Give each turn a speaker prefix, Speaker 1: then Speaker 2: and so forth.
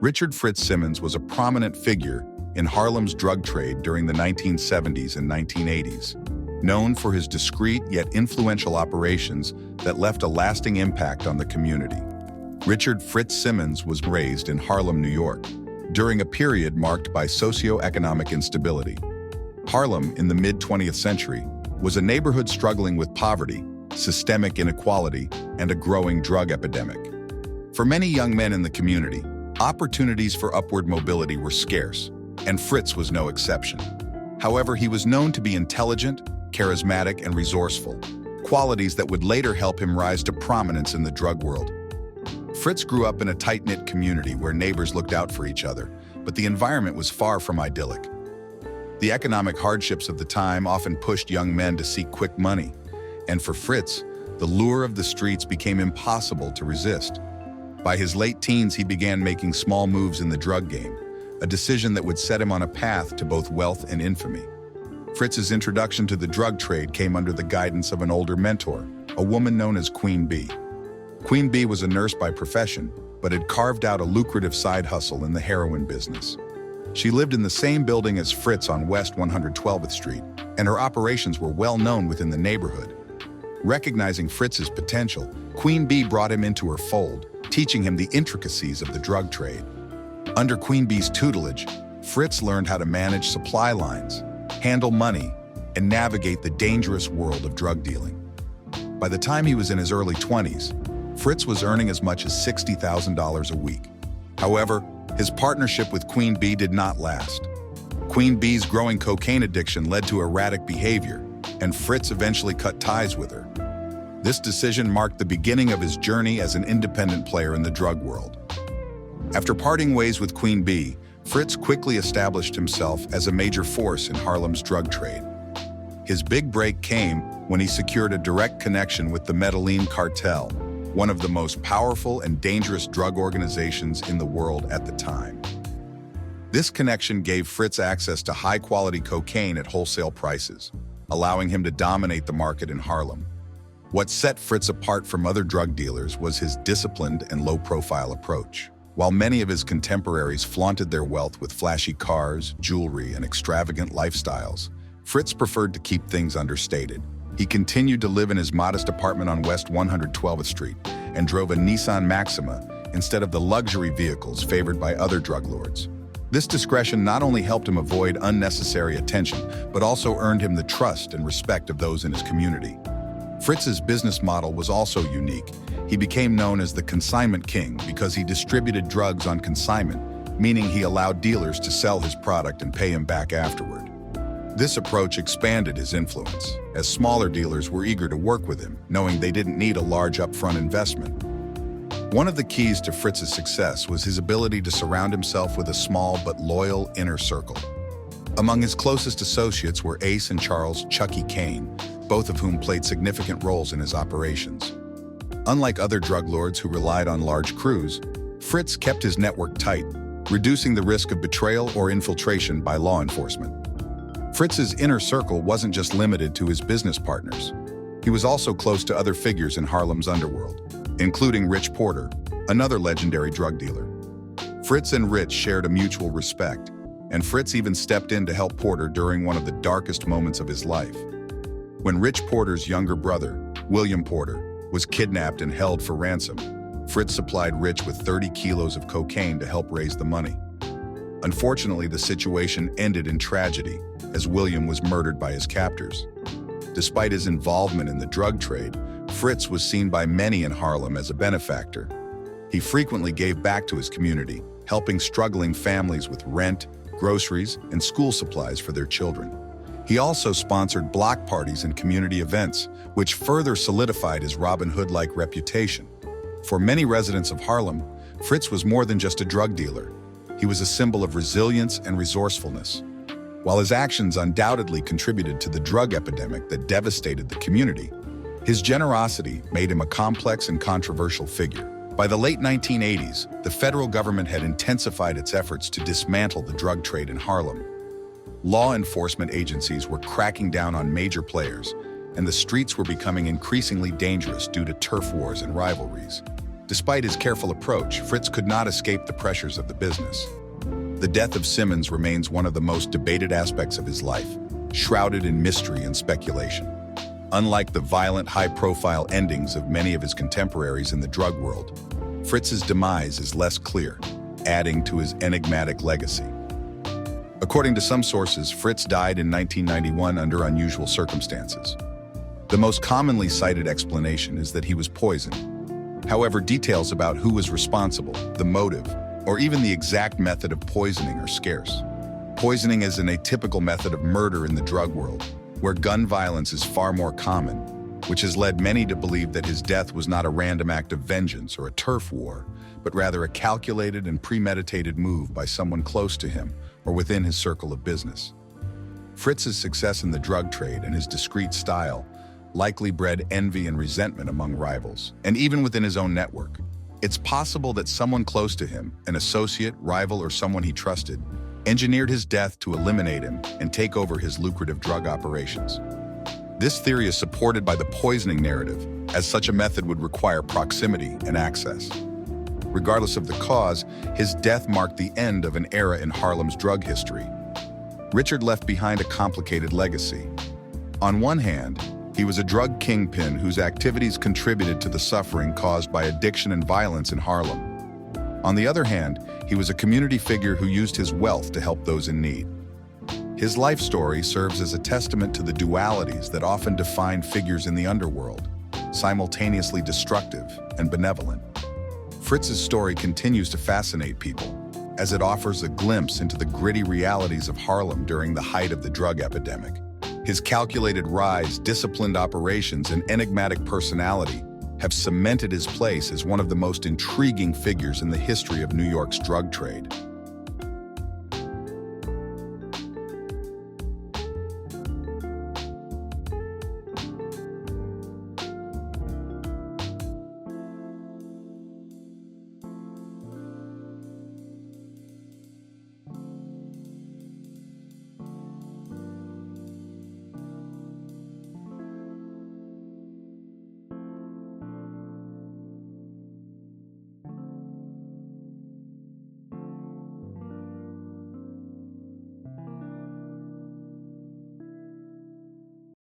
Speaker 1: Richard Fritz Simmons was a prominent figure in Harlem's drug trade during the 1970s and 1980s, known for his discreet yet influential operations that left a lasting impact on the community. Richard Fritz Simmons was raised in Harlem, New York, during a period marked by socio-economic instability. Harlem, in the mid-20th century, was a neighborhood struggling with poverty, systemic inequality, and a growing drug epidemic. For many young men in the community, opportunities for upward mobility were scarce, and Fritz was no exception. However, he was known to be intelligent, charismatic, and resourceful, qualities that would later help him rise to prominence in the drug world. Fritz grew up in a tight-knit community where neighbors looked out for each other, but the environment was far from idyllic. The economic hardships of the time often pushed young men to seek quick money, and for Fritz, the lure of the streets became impossible to resist. By his late teens, he began making small moves in the drug game, a decision that would set him on a path to both wealth and infamy. Fritz's introduction to the drug trade came under the guidance of an older mentor, a woman known as Queen Bee. Queen Bee was a nurse by profession, but had carved out a lucrative side hustle in the heroin business. She lived in the same building as Fritz on West 112th Street, and her operations were well known within the neighborhood. Recognizing Fritz's potential, Queen Bee brought him into her fold, teaching him the intricacies of the drug trade. Under Queen Bee's tutelage, Fritz learned how to manage supply lines, handle money, and navigate the dangerous world of drug dealing. By the time he was in his early 20s, Fritz was earning as much as $60,000 a week. However, his partnership with Queen Bee did not last. Queen Bee's growing cocaine addiction led to erratic behavior, and Fritz eventually cut ties with her. This decision marked the beginning of his journey as an independent player in the drug world. After parting ways with Queen Bee, Fritz quickly established himself as a major force in Harlem's drug trade. His big break came when he secured a direct connection with the Medellín Cartel, one of the most powerful and dangerous drug organizations in the world at the time. This connection gave Fritz access to high-quality cocaine at wholesale prices, allowing him to dominate the market in Harlem. What set Fritz apart from other drug dealers was his disciplined and low-profile approach. While many of his contemporaries flaunted their wealth with flashy cars, jewelry, and extravagant lifestyles, Fritz preferred to keep things understated. He continued to live in his modest apartment on West 112th Street and drove a Nissan Maxima instead of the luxury vehicles favored by other drug lords. This discretion not only helped him avoid unnecessary attention, but also earned him the trust and respect of those in his community. Fritz's business model was also unique. He became known as the Consignment King because he distributed drugs on consignment, meaning he allowed dealers to sell his product and pay him back afterward. This approach expanded his influence, as smaller dealers were eager to work with him, knowing they didn't need a large upfront investment. One of the keys to Fritz's success was his ability to surround himself with a small but loyal inner circle. Among his closest associates were Ace and Charles "Chucky" Kane, both of whom played significant roles in his operations. Unlike other drug lords who relied on large crews, Fritz kept his network tight, reducing the risk of betrayal or infiltration by law enforcement. Fritz's inner circle wasn't just limited to his business partners. He was also close to other figures in Harlem's underworld, including Rich Porter, another legendary drug dealer. Fritz and Rich shared a mutual respect, and Fritz even stepped in to help Porter during one of the darkest moments of his life. When Rich Porter's younger brother, William Porter, was kidnapped and held for ransom, Fritz supplied Rich with 30 kilos of cocaine to help raise the money. Unfortunately, the situation ended in tragedy, as William was murdered by his captors. Despite his involvement in the drug trade, Fritz was seen by many in Harlem as a benefactor. He frequently gave back to his community, helping struggling families with rent, groceries, and school supplies for their children. He also sponsored block parties and community events, which further solidified his Robin Hood-like reputation. For many residents of Harlem, Fritz was more than just a drug dealer. He was a symbol of resilience and resourcefulness. While his actions undoubtedly contributed to the drug epidemic that devastated the community, his generosity made him a complex and controversial figure. By the late 1980s, the federal government had intensified its efforts to dismantle the drug trade in Harlem. Law enforcement agencies were cracking down on major players, and the streets were becoming increasingly dangerous due to turf wars and rivalries. Despite his careful approach, Fritz could not escape the pressures of the business. The death of Simmons remains one of the most debated aspects of his life, shrouded in mystery and speculation. Unlike the violent, high-profile endings of many of his contemporaries in the drug world, Fritz's demise is less clear, adding to his enigmatic legacy. According to some sources, Fritz died in 1991 under unusual circumstances. The most commonly cited explanation is that he was poisoned. However, details about who was responsible, the motive, or even the exact method of poisoning are scarce. Poisoning is an atypical method of murder in the drug world, where gun violence is far more common, which has led many to believe that his death was not a random act of vengeance or a turf war, but rather a calculated and premeditated move by someone close to him or within his circle of business. Fritz's success in the drug trade and his discreet style likely bred envy and resentment among rivals, and even within his own network. It's possible that someone close to him, an associate, rival, or someone he trusted, engineered his death to eliminate him and take over his lucrative drug operations. This theory is supported by the poisoning narrative, as such a method would require proximity and access. Regardless of the cause, his death marked the end of an era in Harlem's drug history. Richard left behind a complicated legacy. On one hand, he was a drug kingpin whose activities contributed to the suffering caused by addiction and violence in Harlem. On the other hand, he was a community figure who used his wealth to help those in need. His life story serves as a testament to the dualities that often define figures in the underworld, simultaneously destructive and benevolent. Fritz's story continues to fascinate people, as it offers a glimpse into the gritty realities of Harlem during the height of the drug epidemic. His calculated rise, disciplined operations, and enigmatic personality have cemented his place as one of the most intriguing figures in the history of New York's drug trade.